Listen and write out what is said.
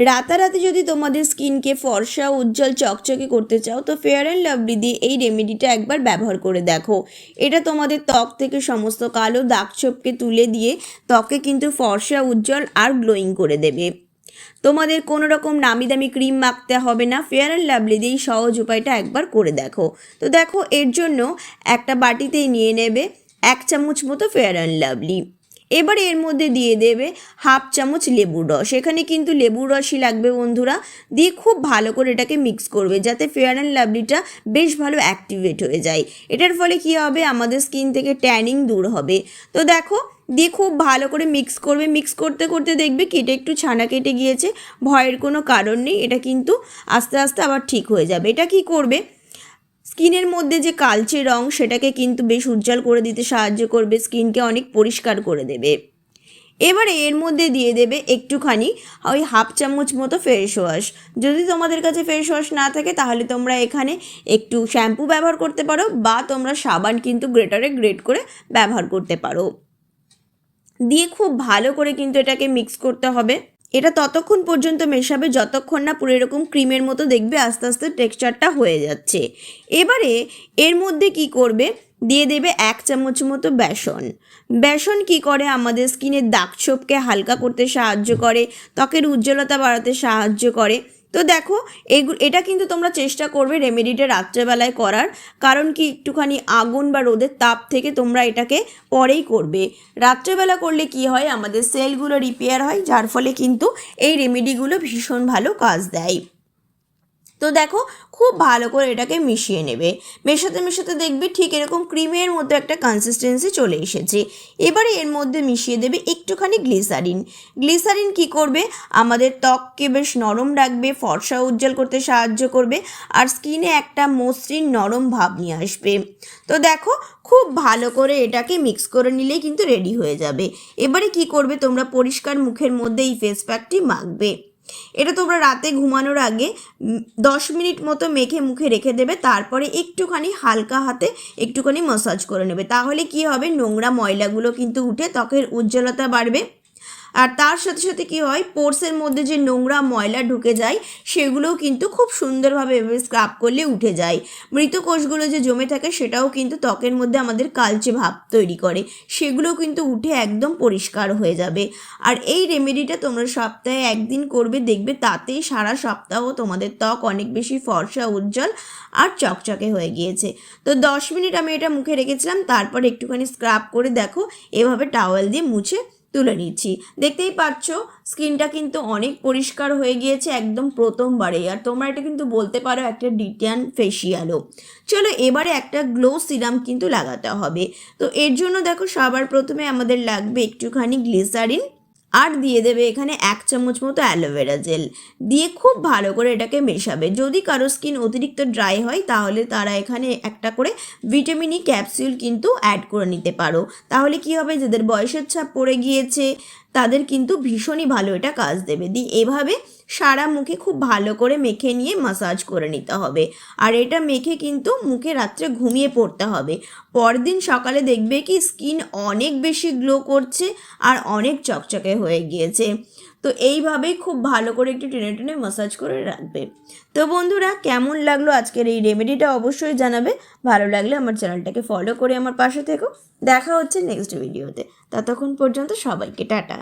রাতারাতি যদি তোমাদের স্কিনকে ফর্সা উজ্জ্বল চকচকে করতে চাও তো ফেয়ার অ্যান্ড লাভলি দিয়ে এই রেমেডিটা একবার ব্যবহার করে দেখো। এটা তোমাদের ত্বক থেকে সমস্ত কালো দাগছোপকে তুলে দিয়ে ত্বকে কিন্তু ফর্সা উজ্জ্বল আর গ্লোয়িং করে দেবে। তোমাদের কোনো রকম নামি দামি ক্রিম মাখতে হবে না, ফেয়ার অ্যান্ড লাভলি দিয়ে এই সহজ উপায়টা একবার করে দেখো। তো দেখো, এর জন্য একটা বাটিতেই নিয়ে নেবে 1 চামচ মতো ফেয়ার অ্যান্ড লাভলি। এবারে এর মধ্যে দিয়ে দেবে 1/2 চামচ লেবুর রস। এখানে কিন্তু লেবুর রসই লাগবে বন্ধুরা। দিয়ে খুব ভালো করে এটাকে মিক্স করবে যাতে ফেয়ার অ্যান্ড লাভলিটা বেশ ভালো অ্যাক্টিভেট হয়ে যায়। এটার ফলে কী হবে, আমাদের স্কিন থেকে ট্যানিং দূর হবে। তো দেখো, দিয়ে খুব ভালো করে মিক্স করবে। মিক্স করতে করতে দেখবে কেটে একটু ছানা কেটে গিয়েছে, ভয়ের কোনো কারণ নেই। এটা কিন্তু আস্তে আস্তে আবার ঠিক হয়ে যাবে। এটা কি করবে, স্কিনের মধ্যে যে কালচে রং সেটাকে কিন্তু বেশ উজ্জ্বল করে দিতে সাহায্য করবে, স্কিনকে অনেক পরিষ্কার করে দেবে। এবারে এর মধ্যে দিয়ে দেবে একটুখানি ওই 1/2 চামচ মতো ফেস ওয়াশ। যদি তোমাদের কাছে ফেস ওয়াশ না থাকে তাহলে তোমরা এখানে একটু শ্যাম্পু ব্যবহার করতে পারো, বা তোমরা সাবান কিন্তু গ্রেটারে গ্রেট করে ব্যবহার করতে পারো। দিয়ে খুব ভালো করে কিন্তু এটাকে মিক্স করতে হবে। এটা ততক্ষণ পর্যন্ত মেশাবে যতক্ষণ না পুরো এরকম ক্রিমের মতো দেখবে আস্তে আস্তে টেক্সচারটা হয়ে যাচ্ছে। এবারে এর মধ্যে কি করবে, দিয়ে দেবে 1 চামচ মতো বেসন। বেসন কি করে, আমাদের স্কিনের দাগছোপকে হালকা করতে সাহায্য করে, ত্বকের উজ্জ্বলতা বাড়াতে সাহায্য করে। তো দেখো, এটা কিন্তু তোমরা চেষ্টা করবে রেমেডিটা রাত্রেবেলায় করার, কারণ কি একটুখানি আগুন বা রোদের তাপ থেকে তোমরা এটাকে পরেই করবে। রাত্রেবেলা করলে কি হয়, আমাদের সেলগুলো রিপেয়ার হয়, যার ফলে কিন্তু এই রেমেডিগুলো ভীষণ ভালো কাজ দেয়। তো দেখো, খুব ভালো করে এটাকে মিশিয়ে নেবে। মেশাতে মেশাতে দেখবে ঠিক এরকম ক্রিমের মতো একটা কনসিস্টেন্সি চলে এসেছে। এবারে এর মধ্যে মিশিয়ে দেবে একটুখানি গ্লিসারিন। গ্লিসারিন কি করবে, আমাদের ত্বককে বেশ নরম রাখবে, ফর্সা উজ্জ্বল করতে সাহায্য করবে, আর স্কিনে একটা মসৃণ নরম ভাব নিয়ে আসবে। তো দেখো, খুব ভালো করে এটাকে মিক্স করে নিলেই কিন্তু রেডি হয়ে যাবে। এবারে কি করবে, তোমরা পরিষ্কার মুখের মধ্যে এই ফেস প্যাকটি মাখবে। এটা তোমরা রাতে ঘুমানোর আগে 10 মিনিট মতো মেখে মুখে রেখে দেবে। তারপরে একটুখানি হালকা হাতে একটুখানি ম্যাসাজ করে নেবে। তাহলে কি হবে, নোংরা ময়লাগুলো কিন্তু উঠে ত্বকের উজ্জ্বলতা বাড়বে। আর তার সাথে সাথে কী হয়, পোর্সের মধ্যে যে নোংরা ময়লা ঢুকে যায় সেগুলোও কিন্তু খুব সুন্দরভাবে এভাবে স্ক্রাব করলে উঠে যায়। মৃত কোষগুলো যে জমে থাকে সেটাও কিন্তু ত্বকের মধ্যে আমাদের কালচে ভাব তৈরি করে, সেগুলোও কিন্তু উঠে একদম পরিষ্কার হয়ে যাবে। আর এই রেমেডিটা তোমরা সপ্তাহে 1 দিন করবে, দেখবে তাতেই সারা সপ্তাহ তোমাদের ত্বক অনেক বেশি ফর্সা উজ্জ্বল আর চকচকে হয়ে গিয়েছে। তো 10 মিনিট আমি এটা মুখে রেখেছিলাম, তারপর একটুখানি স্ক্রাব করে দেখো এভাবে টাওয়েল দিয়ে মুছে তুলে নিচ্ছি। দেখতেই পাচ্ছ স্কিনটা কিন্তু অনেক পরিষ্কার হয়ে গিয়েছে একদম প্রথমবারেই। আর তোমরা এটা কিন্তু বলতে পারো একটা ডিট্যান ফেসিয়ালও। চলো, এবারে একটা গ্লো সিরাম কিন্তু লাগাতে হবে। তো এর জন্য দেখো, সবার প্রথমে আমাদের লাগবে একটুখানি গ্লিসারিন, আর দিয়ে দেবে এখানে 1 চামচ মতো অ্যালোভেরা জেল। দিয়ে খুব ভালো করে এটাকে মেশাবে। যদি কারো স্কিন অতিরিক্ত ড্রাই হয় তাহলে তারা এখানে একটা করে ভিটামিন ই ক্যাপসুল কিন্তু অ্যাড করে নিতে পারো। তাহলে কি হবে, যাদের বয়সের ছাপ পড়ে গিয়েছে তাদের কিন্তু ভীষণই ভালো এটা কাজ দেবে। দিয়ে এভাবে সারা মুখে খুব ভালো করে মেখে নিয়ে মাসাজ করে নিতে হবে। আর এটা মেখে কিন্তু মুখে রাত্রে ঘুমিয়ে পড়তে হবে। পরদিন সকালে দেখবে কি স্কিন অনেক বেশি গ্লো করছে আর অনেক চকচকে হয়ে গিয়েছে। তো এইভাবেই খুব ভালো করে একটু টেনে টেনে মাসাজ করে রাখবে। তো বন্ধুরা, কেমন লাগলো আজকের এই রেমেডিটা অবশ্যই জানাবে। ভালো লাগলে আমার চ্যানেলটাকে ফলো করে আমার পাশে থেকো। দেখা হচ্ছে নেক্সট ভিডিওতে। ততক্ষণ পর্যন্ত সবাইকে টাটা।